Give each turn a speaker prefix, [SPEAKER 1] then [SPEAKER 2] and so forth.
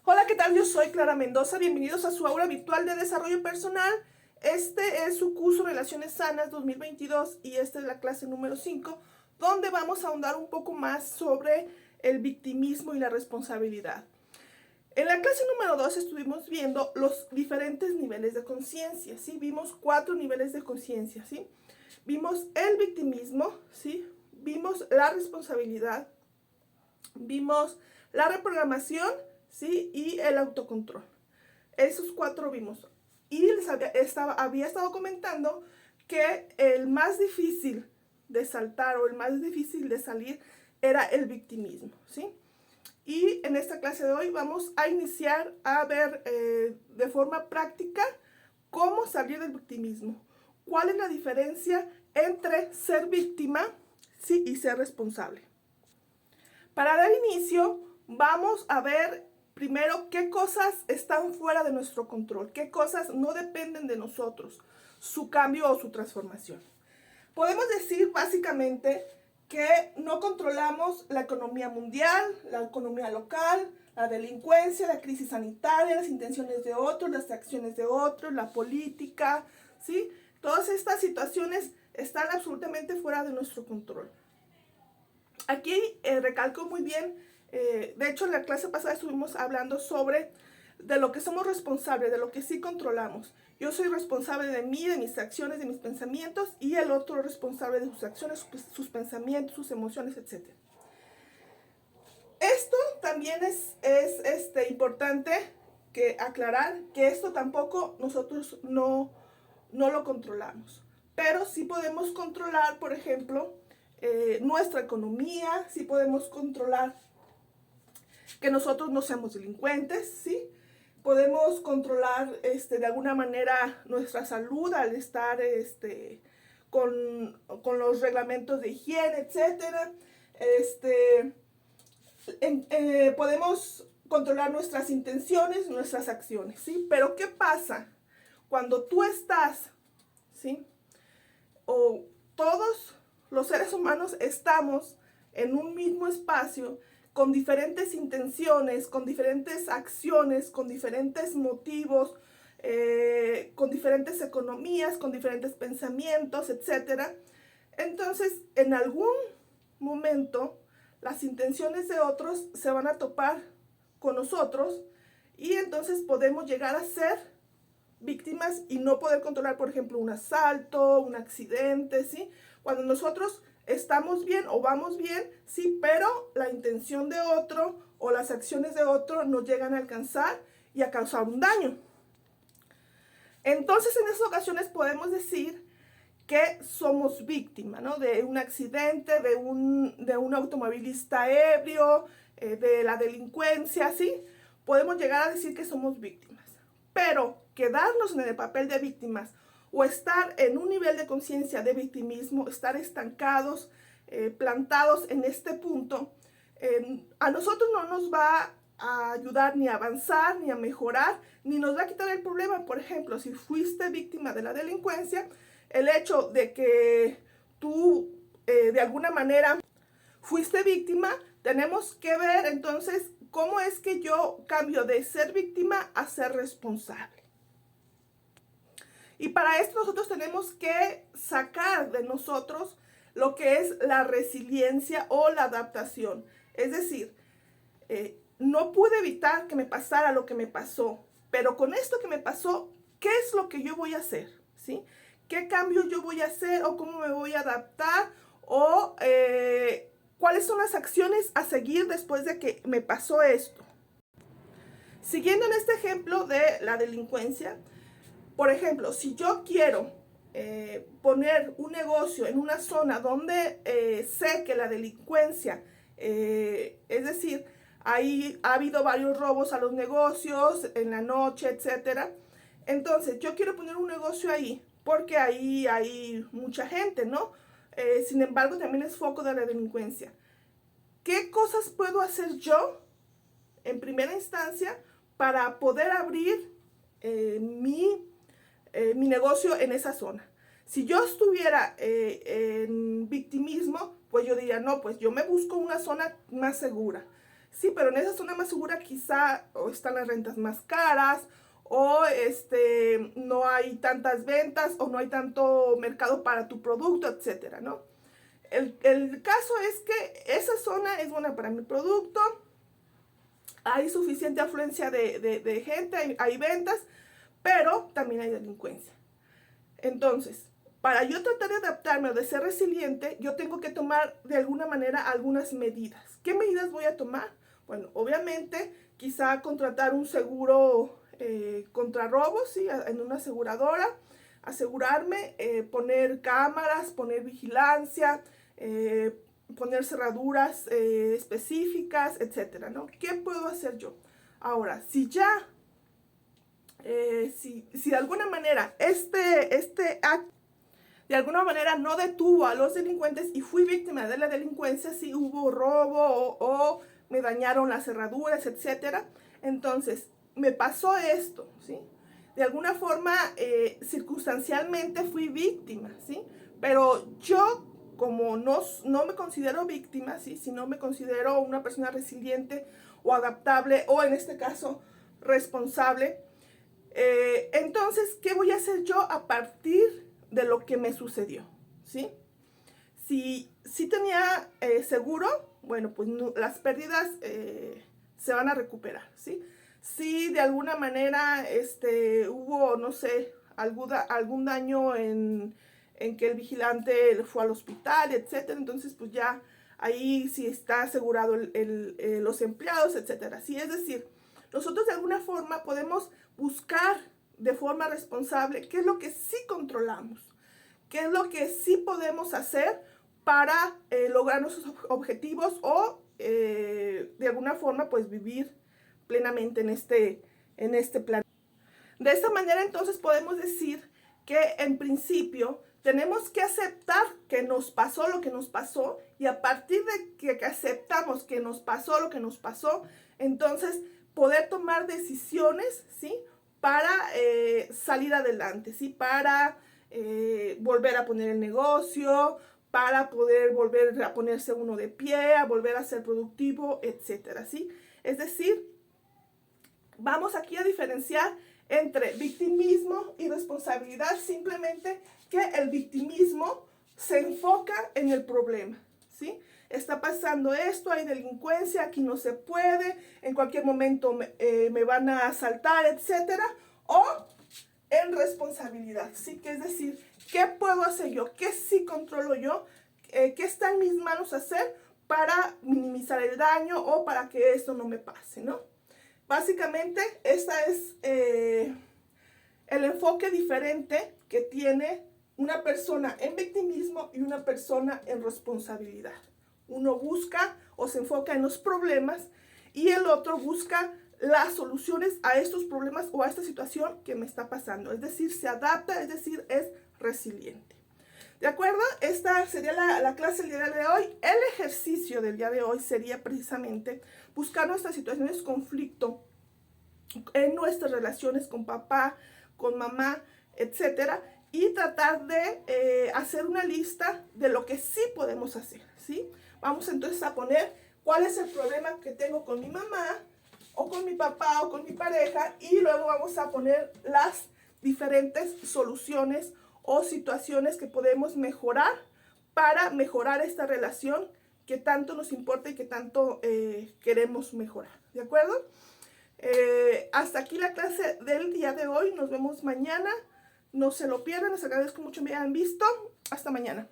[SPEAKER 1] Hola, ¿qué tal? Yo soy Clara Mendoza. Bienvenidos a su aula virtual de desarrollo personal. Este es su curso Relaciones Sanas 2022 y esta es la clase número 5, donde vamos a ahondar un poco más sobre el victimismo y la responsabilidad. En la clase número 2 estuvimos viendo los diferentes niveles de conciencia, ¿sí? Vimos 4 niveles de conciencia, ¿sí? Vimos el victimismo, ¿sí? Vimos la responsabilidad, vimos la reprogramación, ¿sí? Y el autocontrol. Esos 4 vimos. Y les había estado comentando que el más difícil de saltar o el más difícil de salir era el victimismo, ¿sí? Y en esta clase de hoy vamos a iniciar a ver de forma práctica cómo salir del victimismo. ¿Cuál es la diferencia entre ser víctima, ¿sí? y ser responsable? Para dar inicio, vamos a ver primero qué cosas están fuera de nuestro control, qué cosas no dependen de nosotros, su cambio o su transformación. Podemos decir básicamente que no controlamos la economía mundial, la economía local, la delincuencia, la crisis sanitaria, las intenciones de otros, las acciones de otros, la política, ¿sí? Todas estas situaciones están absolutamente fuera de nuestro control. Aquí recalco muy bien, de hecho en la clase pasada estuvimos hablando sobre de lo que somos responsables, de lo que sí controlamos. Yo soy responsable de mí, de mis acciones, de mis pensamientos, y el otro responsable de sus acciones, sus pensamientos, sus emociones, etc. Esto también es importante aclarar que esto tampoco nosotros no lo controlamos. Pero sí podemos controlar, por ejemplo, nuestra economía, sí podemos controlar que nosotros no seamos delincuentes, ¿sí? Podemos controlar de alguna manera nuestra salud al estar con los reglamentos de higiene, etc. Podemos controlar nuestras intenciones, nuestras acciones, ¿sí? Pero ¿qué pasa cuando tú estás, ¿sí? O todos los seres humanos estamos en un mismo espacio con diferentes intenciones, con diferentes acciones, con diferentes motivos, con diferentes economías, con diferentes pensamientos, etc. Entonces, en algún momento, las intenciones de otros se van a topar con nosotros y entonces podemos llegar a ser víctimas y no poder controlar, por ejemplo, un asalto, un accidente, ¿sí? Cuando nosotros estamos bien o vamos bien, sí, pero la intención de otro o las acciones de otro nos llegan a alcanzar y a causar un daño. Entonces, en esas ocasiones podemos decir que somos víctimas, ¿no? De un accidente, de un automovilista ebrio, de la delincuencia, ¿sí? Podemos llegar a decir que somos víctimas. Pero quedarnos en el papel de víctimas o estar en un nivel de conciencia de victimismo, estar estancados, plantados en este punto, a nosotros no nos va a ayudar ni a avanzar, ni a mejorar, ni nos va a quitar el problema. Por ejemplo, si fuiste víctima de la delincuencia, el hecho de que tú de alguna manera fuiste víctima, tenemos que ver entonces cómo es que yo cambio de ser víctima a ser responsable. Y para esto nosotros tenemos que sacar de nosotros lo que es la resiliencia o la adaptación. Es decir, no pude evitar que me pasara lo que me pasó, pero con esto que me pasó, ¿qué es lo que yo voy a hacer? ¿Sí? ¿Qué cambio yo voy a hacer o cómo me voy a adaptar? O ¿cuáles son las acciones a seguir después de que me pasó esto? Siguiendo en este ejemplo de la delincuencia, por ejemplo, si yo quiero poner un negocio en una zona donde sé que la delincuencia, es decir, ahí ha habido varios robos a los negocios en la noche, etc. Entonces, yo quiero poner un negocio ahí porque ahí hay mucha gente, ¿no? Sin embargo, también es foco de la delincuencia. ¿Qué cosas puedo hacer yo en primera instancia para poder abrir mi negocio en esa zona? Si yo estuviera en victimismo, pues yo diría, no, pues yo me busco una zona más segura. Sí, pero en esa zona más segura quizá o están las rentas más caras, o no hay tantas ventas, o no hay tanto mercado para tu producto, etcétera, ¿no? El caso es que esa zona es buena para mi producto, hay suficiente afluencia de gente, hay ventas, pero también hay delincuencia. Entonces, para yo tratar de adaptarme o de ser resiliente, yo tengo que tomar de alguna manera algunas medidas. ¿Qué medidas voy a tomar? Bueno, obviamente, quizá contratar un seguro contra robos, ¿sí? En una aseguradora, asegurarme, poner cámaras, poner vigilancia, poner cerraduras específicas, etcétera, ¿no? ¿Qué puedo hacer yo? Ahora, si ya si de alguna manera este acto de alguna manera no detuvo a los delincuentes y fui víctima de la delincuencia, si hubo robo o me dañaron las cerraduras, etcétera, entonces me pasó esto, ¿sí? De alguna forma, circunstancialmente fui víctima, ¿sí? Pero yo, como no me considero víctima, ¿sí? Si no me considero una persona resiliente o adaptable, o en este caso, responsable, entonces, ¿qué voy a hacer yo a partir de lo que me sucedió? ¿Sí? Si tenía seguro, bueno, pues no, las pérdidas se van a recuperar, ¿sí? Si de alguna manera hubo, no sé, algún daño en que el vigilante fue al hospital, etcétera, entonces pues ya ahí sí está asegurado los empleados, etcétera. Sí, es decir, nosotros de alguna forma podemos buscar de forma responsable qué es lo que sí controlamos, qué es lo que sí podemos hacer para lograr nuestros objetivos o de alguna forma pues vivir plenamente en este plan. De esta manera entonces podemos decir que en principio tenemos que aceptar que nos pasó lo que nos pasó, y a partir de que aceptamos que nos pasó lo que nos pasó, entonces poder tomar decisiones, ¿sí? Para salir adelante, ¿sí? Para volver a poner el negocio, para poder volver a ponerse uno de pie, a volver a ser productivo, etcétera, ¿sí? Es decir, vamos aquí a diferenciar entre victimismo y responsabilidad, simplemente que el victimismo se enfoca en el problema, ¿sí? Está pasando esto, hay delincuencia, aquí no se puede, en cualquier momento me van a asaltar, etcétera, o en responsabilidad, ¿sí? Que es decir, ¿qué puedo hacer yo? ¿Qué sí controlo yo? ¿Qué está en mis manos hacer para minimizar el daño o para que esto no me pase, ¿no? Básicamente, este es el enfoque diferente que tiene una persona en victimismo y una persona en responsabilidad. Uno busca o se enfoca en los problemas y el otro busca las soluciones a estos problemas o a esta situación que me está pasando. Es decir, se adapta, es decir, es resiliente. ¿De acuerdo? Esta sería la clase del día de hoy. El ejercicio del día de hoy sería precisamente buscar nuestras situaciones de conflicto en nuestras relaciones con papá, con mamá, etcétera, y tratar de hacer una lista de lo que sí podemos hacer, ¿sí? Vamos entonces a poner cuál es el problema que tengo con mi mamá, o con mi papá, o con mi pareja, y luego vamos a poner las diferentes soluciones o situaciones que podemos mejorar para mejorar esta relación que tanto nos importa y que tanto queremos mejorar, ¿de acuerdo? Hasta aquí la clase del día de hoy. Nos vemos mañana. No se lo pierdan. Les agradezco mucho que me hayan visto. Hasta mañana.